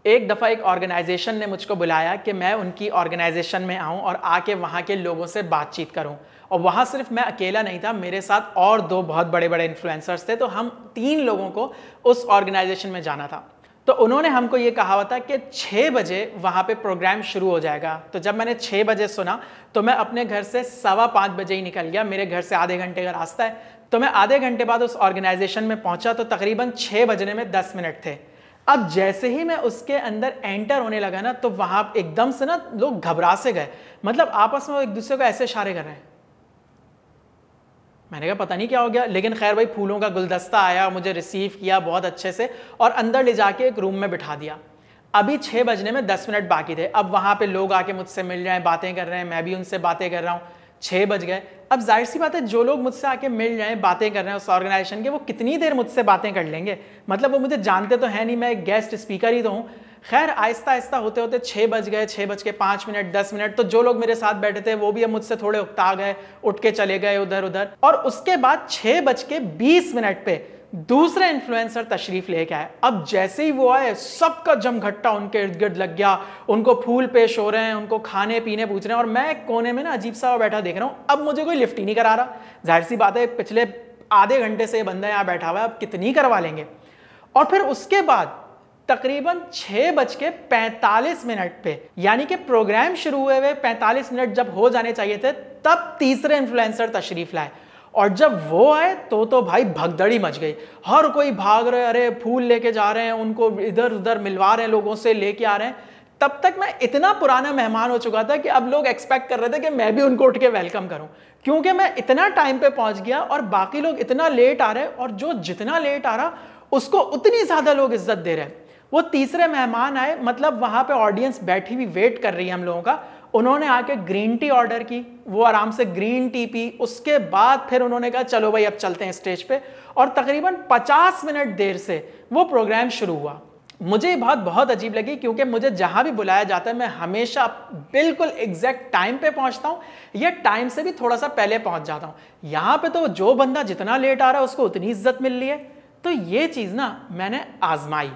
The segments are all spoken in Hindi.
एक दफ़ा एक ऑर्गेनाइजेशन ने मुझको बुलाया कि मैं उनकी ऑर्गेनाइजेशन में आऊं और आके वहां के लोगों से बातचीत करूं। और वहां सिर्फ मैं अकेला नहीं था, मेरे साथ और दो बहुत बड़े बड़े इन्फ्लुएंसर्स थे। तो हम 3 लोगों को उस ऑर्गेनाइजेशन में जाना था। तो उन्होंने हमको ये कहा हुआ था कि 6 बजे वहां पे प्रोग्राम शुरू हो जाएगा। तो जब मैंने 6 बजे सुना तो मैं अपने घर से 5:15 बजे ही निकल गया। मेरे घर से आधे घंटे का रास्ता है। तो मैं आधे घंटे बाद उस ऑर्गेनाइजेशन में पहुंचा तो तकरीबन 6 बजने में 10 मिनट थे। अब जैसे ही मैं उसके अंदर एंटर होने लगा ना, तो वहां एकदम से ना लोग घबरा से गए। मतलब आपस में एक दूसरे को ऐसे इशारे कर रहे हैं। मैंने कहा पता नहीं क्या हो गया, लेकिन खैर भाई फूलों का गुलदस्ता आया, मुझे रिसीव किया बहुत अच्छे से और अंदर ले जाके एक रूम में बिठा दिया। अभी 6 बजने में 10 मिनट बाकी थे। अब वहां पे लोग आके मुझसे मिल रहे हैं, बातें कर रहे हैं, मैं भी उनसे बातें कर रहा हूँ। 6 बज गए। अब जाहिर सी बात है, जो लोग मुझसे आके मिल रहे हैं, बातें कर रहे हैं उस ऑर्गेनाइजेशन के, वो कितनी देर मुझसे बातें कर लेंगे। मतलब वो मुझे जानते तो है नहीं, मैं एक गेस्ट स्पीकर ही तो हूँ। खैर आहिस्ता आहिस्ता होते होते 6 बज गए, 6:05, 10 मिनट। तो जो लोग मेरे साथ बैठे थे वो भी अब मुझसे थोड़े उकता गए, उठ के चले गए उधर उधर। और उसके बाद 6:20 पे दूसरे इन्फ्लुएंसर तशरीफ लेके आए। अब जैसे ही वो आए, सबका जमघट्टा उनके इर्द गिर्द लग गया। उनको फूल पेश हो रहे हैं, उनको खाने पीने पूछ रहे हैं, और मैं एक कोने में ना अजीब सा बैठा देख रहा हूं। अब मुझे कोई लिफ्ट ही नहीं करा रहा। जाहिर सी बात है, पिछले आधे घंटे से ये बंदा यहाँ बैठा हुआ है, अब कितनी करवा लेंगे। और फिर उसके बाद तकरीबन 6:45 पे, यानी कि प्रोग्राम शुरू हुए हुए 45 मिनट जब हो जाने चाहिए थे, तब तीसरे इन्फ्लुएंसर तशरीफ लाए। और जब वो आए तो भाई भगदड़ी मच गई। हर कोई भाग रहे, अरे फूल लेके जा रहे हैं, उनको इधर उधर मिलवा रहे हैं, लोगों से लेके आ रहे हैं। तब तक मैं इतना पुराना मेहमान हो चुका था कि अब लोग एक्सपेक्ट कर रहे थे कि मैं भी उनको उठ के वेलकम करूं, क्योंकि मैं इतना टाइम पे पहुंच गया और बाकी लोग इतना लेट आ रहे हैं। और जो जितना लेट आ रहा उसको उतनी ज्यादा लोग इज्जत दे रहे हैं। वो तीसरे मेहमान आए, मतलब वहां पे ऑडियंस बैठी हुई वेट कर रही है हम लोगों का। उन्होंने आके ग्रीन टी ऑर्डर की, वो आराम से ग्रीन टी पी। उसके बाद फिर उन्होंने कहा चलो भाई अब चलते हैं स्टेज पे। और तकरीबन 50 मिनट देर से वो प्रोग्राम शुरू हुआ। मुझे ये बात बहुत अजीब लगी, क्योंकि मुझे जहां भी बुलाया जाता है मैं हमेशा बिल्कुल एग्जैक्ट टाइम पे पहुंचता हूं, या टाइम से भी थोड़ा सा पहले पहुंच जाता हूं। यहां पे तो जो बंदा जितना लेट आ रहा है उसको उतनी इज्जत मिल रही है। तो ये चीज ना मैंने आजमाई।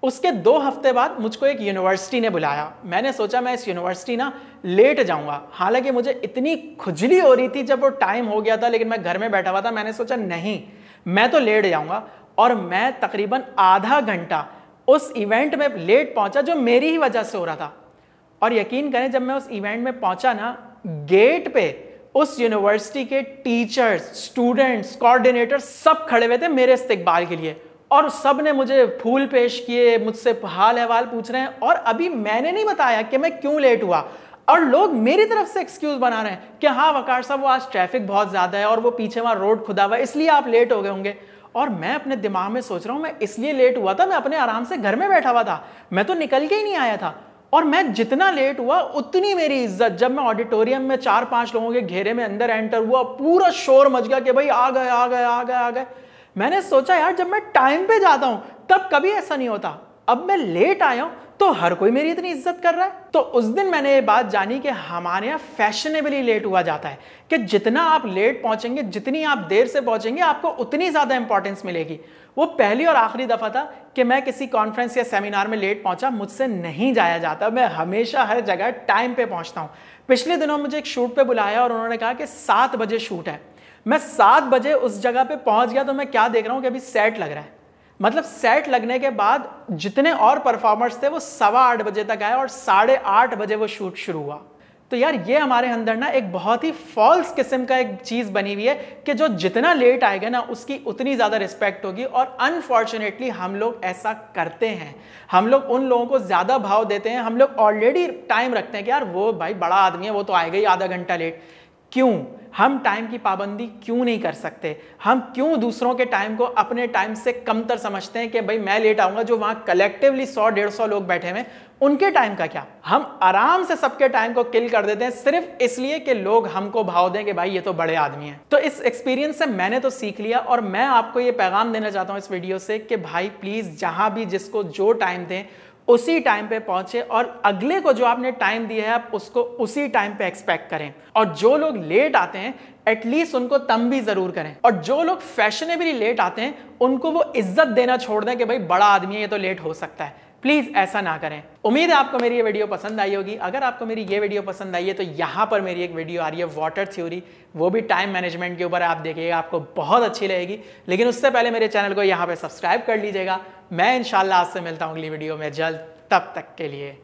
उसके 2 हफ्ते बाद मुझको एक यूनिवर्सिटी ने बुलाया। मैंने सोचा मैं इस यूनिवर्सिटी ना लेट जाऊंगा। हालांकि मुझे इतनी खुजली हो रही थी जब वो टाइम हो गया था, लेकिन मैं घर में बैठा हुआ था। मैंने सोचा नहीं, मैं तो लेट जाऊंगा। और मैं तकरीबन आधा घंटा उस इवेंट में लेट पहुंचा, जो मेरी ही वजह से हो रहा था। और यकीन करें, जब मैं उस इवेंट में पहुंचा ना, गेट पे उस यूनिवर्सिटी के टीचर्स, स्टूडेंट्स, कोऑर्डिनेटर सब खड़े हुए थे मेरे इस्तकबाल के लिए। और सब ने मुझे फूल पेश किए, मुझसे हाल अहवाल पूछ रहे हैं। और अभी मैंने नहीं बताया कि मैं क्यों लेट हुआ, और लोग मेरी तरफ से एक्सक्यूज बना रहे हैं कि हाँ वकार साहब, वो आज ट्रैफिक बहुत ज्यादा है और वो पीछे वहां रोड खुदा हुआ है, इसलिए आप लेट हो गए होंगे। और मैं अपने दिमाग में सोच रहा हूं, मैं इसलिए लेट हुआ था, मैं अपने आराम से घर में बैठा हुआ था, मैं तो निकल के ही नहीं आया था। और मैं जितना लेट हुआ उतनी मेरी इज्जत। जब मैं ऑडिटोरियम में 4-5 लोगों के घेरे में अंदर एंटर हुआ, पूरा शोर मच गया कि भाई आ गए आ गए आ गए आ गए। मैंने सोचा यार, जब मैं टाइम पे जाता हूं तब कभी ऐसा नहीं होता, अब मैं लेट आया हूं तो हर कोई मेरी इतनी इज्जत कर रहा है। तो उस दिन मैंने ये बात जानी कि हमारे यहाँ फैशनेबली लेट हुआ जाता है, कि जितना आप लेट पहुंचेंगे, जितनी आप देर से पहुंचेंगे, आपको उतनी ज्यादा इंपॉर्टेंस मिलेगी। वो पहली और आखिरी दफा था कि मैं किसी कॉन्फ्रेंस या सेमिनार में लेट पहुंचा। मुझसे नहीं जाया जाता, मैं हमेशा हर जगह टाइम पे पहुंचता हूं। पिछले दिनों मुझे एक शूट पे बुलाया और उन्होंने कहा कि 7 बजे शूट है। मैं 7 बजे उस जगह पे पहुंच गया तो मैं क्या देख रहा हूं कि अभी सेट लग रहा है। मतलब सेट लगने के बाद जितने और परफॉर्मर्स थे वो 8:15 बजे तक आए और 8:30 बजे वो शूट शुरू हुआ। तो यार ये हमारे अंदर ना एक बहुत ही फॉल्स किस्म का एक चीज बनी हुई है कि जो जितना लेट आएगा ना उसकी उतनी ज्यादा रिस्पेक्ट होगी। और अनफॉर्चुनेटली हम लोग ऐसा करते हैं, हम लोग उन लोगों को ज्यादा भाव देते हैं। हम लोग ऑलरेडी टाइम रखते हैं कि यार वो भाई बड़ा आदमी है, वो तो आएगा ही आधा घंटा लेट। क्यों हम टाइम की पाबंदी क्यों नहीं कर सकते? हम क्यों दूसरों के टाइम को अपने टाइम से कमतर समझते हैं कि भाई मैं लेट आऊंगा, जो वहां कलेक्टिवली 100-150 लोग बैठे हुए उनके टाइम का क्या? हम आराम से सबके टाइम को किल कर देते हैं सिर्फ इसलिए कि लोग हमको भाव दें कि भाई ये तो बड़े आदमी हैं। तो इस एक्सपीरियंस से मैंने तो सीख लिया, और मैं आपको ये पैगाम देना चाहता हूं इस वीडियो से कि भाई प्लीज जहां भी जिसको जो टाइम दें उसी टाइम पे पहुंचे, और अगले को जो आपने टाइम दिया है आप उसको उसी टाइम पे एक्सपेक्ट करें। और जो लोग लेट आते हैं एटलीस्ट उनको तंबी जरूर करें, और जो लोग फैशनेबली लेट आते हैं उनको वो इज्जत देना छोड़ दें कि भाई बड़ा आदमी है ये तो लेट हो सकता है। प्लीज़ ऐसा ना करें। उम्मीद है आपको मेरी ये वीडियो पसंद आई होगी। अगर आपको मेरी ये वीडियो पसंद आई है तो यहाँ पर मेरी एक वीडियो आ रही है वाटर थ्योरी, वो भी टाइम मैनेजमेंट के ऊपर, आप देखिएगा आपको बहुत अच्छी लगेगी। लेकिन उससे पहले मेरे चैनल को यहाँ पे सब्सक्राइब कर लीजिएगा। मैं इंशाल्लाह आपसे मिलता हूँ अगली वीडियो में जल्द, तब तक के लिए